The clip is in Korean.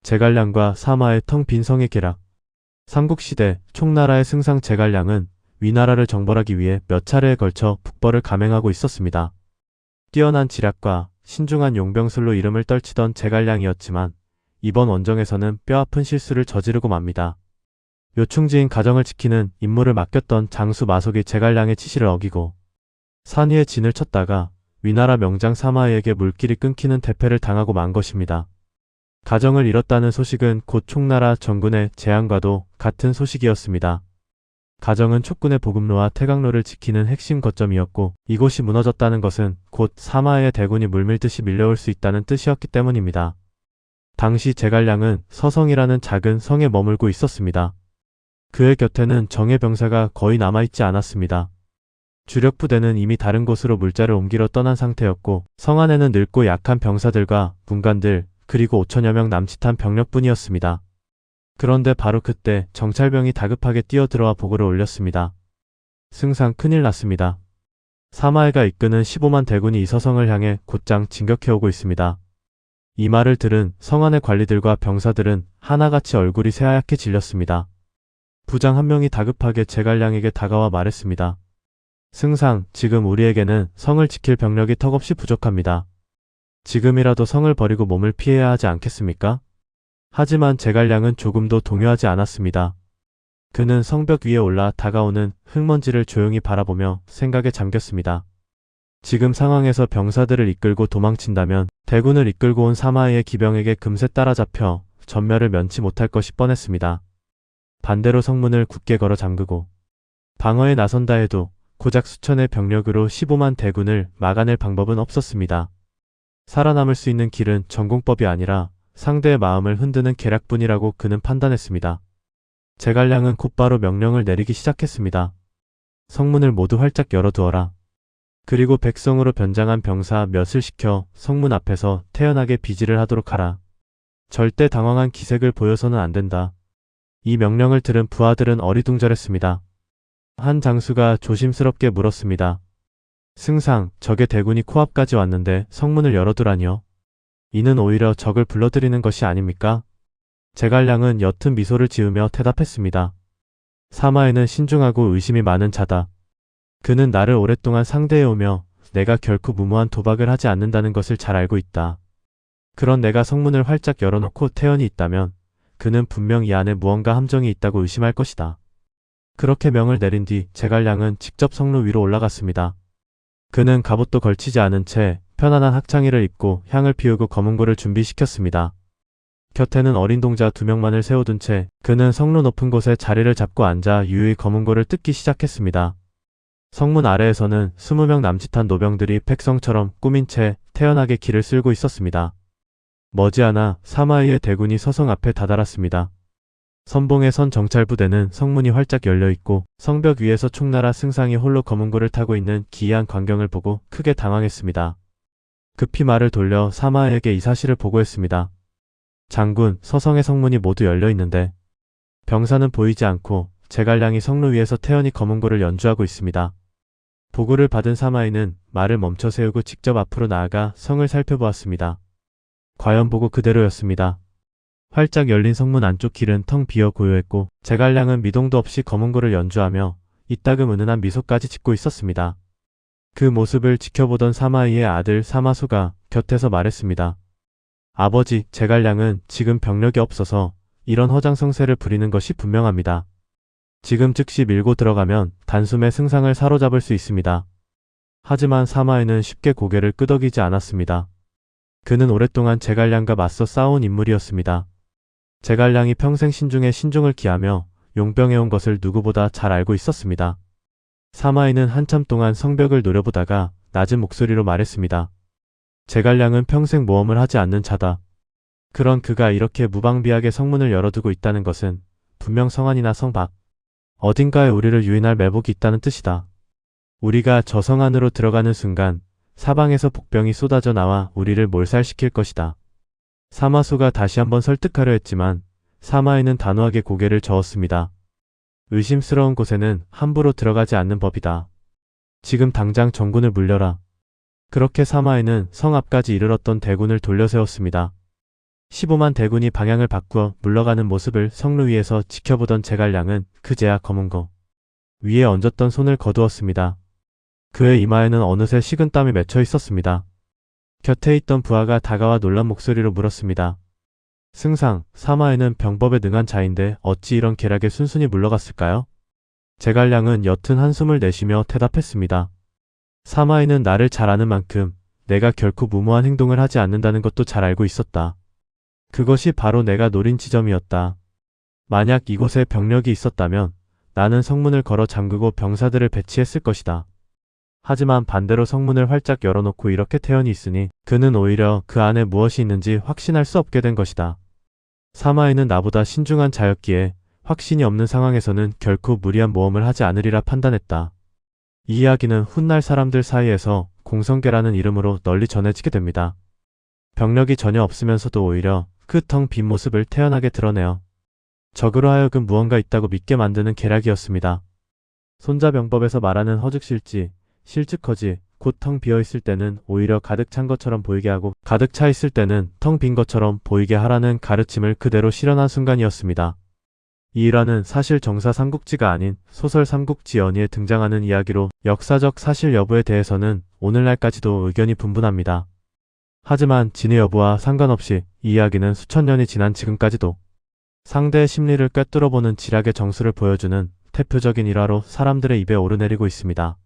제갈량과 사마의 텅 빈 성의 계략. 삼국시대 총나라의 승상 제갈량은 위나라를 정벌하기 위해 몇 차례에 걸쳐 북벌을 감행하고 있었습니다. 뛰어난 지략과 신중한 용병술로 이름을 떨치던 제갈량이었지만 이번 원정에서는 뼈아픈 실수를 저지르고 맙니다. 요충지인 가정을 지키는 임무를 맡겼던 장수 마속이 제갈량의 지시를 어기고 산 위에 진을 쳤다가 위나라 명장 사마에게 물길이 끊기는 대패를 당하고 만 것입니다. 가정을 잃었다는 소식은 곧 총나라 전군의 재앙과도 같은 소식이었습니다. 가정은 촉군의 보급로와 태강로를 지키는 핵심 거점이었고 이곳이 무너졌다는 것은 곧 사마의 대군이 물밀듯이 밀려올 수 있다는 뜻이었기 때문입니다. 당시 제갈량은 서성이라는 작은 성에 머물고 있었습니다. 그의 곁에는 정예 병사가 거의 남아있지 않았습니다. 주력 부대는 이미 다른 곳으로 물자를 옮기러 떠난 상태였고 성 안에는 늙고 약한 병사들과 문관들 그리고 5천여 명 남짓한 병력뿐이었습니다. 그런데 바로 그때 정찰병이 다급하게 뛰어들어와 보고를 올렸습니다. 승상 큰일 났습니다. 사마해가 이끄는 15만 대군이 이 서성을 향해 곧장 진격해오고 있습니다. 이 말을 들은 성 안의 관리들과 병사들은 하나같이 얼굴이 새하얗게 질렸습니다. 부장 한 명이 다급하게 제갈량에게 다가와 말했습니다. 승상, 지금 우리에게는 성을 지킬 병력이 턱없이 부족합니다. 지금이라도 성을 버리고 몸을 피해야 하지 않겠습니까? 하지만 제갈량은 조금도 동요하지 않았습니다. 그는 성벽 위에 올라 다가오는 흙먼지를 조용히 바라보며 생각에 잠겼습니다. 지금 상황에서 병사들을 이끌고 도망친다면 대군을 이끌고 온 사마이의 기병에게 금세 따라잡혀 전멸을 면치 못할 것이 뻔했습니다. 반대로 성문을 굳게 걸어 잠그고 방어에 나선다 해도 고작 수천의 병력으로 15만 대군을 막아낼 방법은 없었습니다. 살아남을 수 있는 길은 전공법이 아니라 상대의 마음을 흔드는 계략뿐이라고 그는 판단했습니다. 제갈량은 곧바로 명령을 내리기 시작했습니다. 성문을 모두 활짝 열어두어라. 그리고 백성으로 변장한 병사 몇을 시켜 성문 앞에서 태연하게 비질을 하도록 하라. 절대 당황한 기색을 보여서는 안 된다. 이 명령을 들은 부하들은 어리둥절했습니다. 한 장수가 조심스럽게 물었습니다. 승상, 적의 대군이 코앞까지 왔는데 성문을 열어두라니요. 이는 오히려 적을 불러들이는 것이 아닙니까? 제갈량은 옅은 미소를 지으며 대답했습니다. 사마에는 신중하고 의심이 많은 자다. 그는 나를 오랫동안 상대해오며 내가 결코 무모한 도박을 하지 않는다는 것을 잘 알고 있다. 그런 내가 성문을 활짝 열어놓고 태연이 있다면 그는 분명 이 안에 무언가 함정이 있다고 의심할 것이다. 그렇게 명을 내린 뒤 제갈량은 직접 성로 위로 올라갔습니다. 그는 갑옷도 걸치지 않은 채 편안한 학창의를 입고 향을 피우고 검은고를 준비시켰습니다. 곁에는 어린 동자 2명만을 세워둔 채 그는 성로 높은 곳에 자리를 잡고 앉아 유유히 검은고를 뜯기 시작했습니다. 성문 아래에서는 20명 남짓한 노병들이 백성처럼 꾸민 채 태연하게 길을 쓸고 있었습니다. 머지않아 사마이의 대군이 서성 앞에 다다랐습니다. 선봉에 선 정찰부대는 성문이 활짝 열려있고 성벽 위에서 총나라 승상이 홀로 검은고를 타고 있는 기이한 광경을 보고 크게 당황했습니다. 급히 말을 돌려 사마에게 이 사실을 보고했습니다. 장군, 서성의 성문이 모두 열려있는데 병사는 보이지 않고 제갈량이 성로 위에서 태연히 검은고를 연주하고 있습니다. 보고를 받은 사마이는 말을 멈춰 세우고 직접 앞으로 나아가 성을 살펴보았습니다. 과연 보고 그대로였습니다. 활짝 열린 성문 안쪽 길은 텅 비어 고요했고 제갈량은 미동도 없이 검은고를 연주하며 이따금 은은한 미소까지 짓고 있었습니다. 그 모습을 지켜보던 사마이의 아들 사마수가 곁에서 말했습니다. 아버지, 제갈량은 지금 병력이 없어서 이런 허장성세를 부리는 것이 분명합니다. 지금 즉시 밀고 들어가면 단숨에 승상을 사로잡을 수 있습니다. 하지만 사마이는 쉽게 고개를 끄덕이지 않았습니다. 그는 오랫동안 제갈량과 맞서 싸운 인물이었습니다. 제갈량이 평생 신중에 신중을 기하며 용병해온 것을 누구보다 잘 알고 있었습니다. 사마이는 한참 동안 성벽을 노려보다가 낮은 목소리로 말했습니다. 제갈량은 평생 모험을 하지 않는 자다. 그런 그가 이렇게 무방비하게 성문을 열어두고 있다는 것은 분명 성 안이나 성 밖 어딘가에 우리를 유인할 매복이 있다는 뜻이다. 우리가 저 성 안으로 들어가는 순간 사방에서 복병이 쏟아져 나와 우리를 몰살시킬 것이다. 사마수가 다시 한번 설득하려 했지만 사마이는 단호하게 고개를 저었습니다. 의심스러운 곳에는 함부로 들어가지 않는 법이다. 지금 당장 전군을 물려라. 그렇게 사마이는 성 앞까지 이르렀던 대군을 돌려세웠습니다. 15만 대군이 방향을 바꾸어 물러가는 모습을 성루 위에서 지켜보던 제갈량은 그제야 검은 거 위에 얹었던 손을 거두었습니다. 그의 이마에는 어느새 식은땀이 맺혀 있었습니다. 곁에 있던 부하가 다가와 놀란 목소리로 물었습니다. 승상, 사마에는 병법에 능한 자인데 어찌 이런 계략에 순순히 물러갔을까요? 제갈량은 옅은 한숨을 내쉬며 대답했습니다. 사마에는 나를 잘 아는 만큼 내가 결코 무모한 행동을 하지 않는다는 것도 잘 알고 있었다. 그것이 바로 내가 노린 지점이었다. 만약 이곳에 병력이 있었다면 나는 성문을 걸어 잠그고 병사들을 배치했을 것이다. 하지만 반대로 성문을 활짝 열어놓고 이렇게 태연히 있으니 그는 오히려 그 안에 무엇이 있는지 확신할 수 없게 된 것이다. 사마에는 나보다 신중한 자였기에 확신이 없는 상황에서는 결코 무리한 모험을 하지 않으리라 판단했다. 이 이야기는 훗날 사람들 사이에서 공성계라는 이름으로 널리 전해지게 됩니다. 병력이 전혀 없으면서도 오히려 그 텅 빈 모습을 태연하게 드러내어 적으로 하여금 무언가 있다고 믿게 만드는 계략이었습니다. 손자병법에서 말하는 허즉실지, 실즉허지, 곧 텅 비어있을 때는 오히려 가득 찬 것처럼 보이게 하고 가득 차 있을 때는 텅 빈 것처럼 보이게 하라는 가르침을 그대로 실현한 순간이었습니다. 이 일화는 사실 정사 삼국지가 아닌 소설 삼국지 연의에 등장하는 이야기로 역사적 사실 여부에 대해서는 오늘날까지도 의견이 분분합니다. 하지만 진위 여부와 상관없이 이 이야기는 수천 년이 지난 지금까지도 상대의 심리를 꿰뚫어보는 지략의 정수를 보여주는 대표적인 일화로 사람들의 입에 오르내리고 있습니다.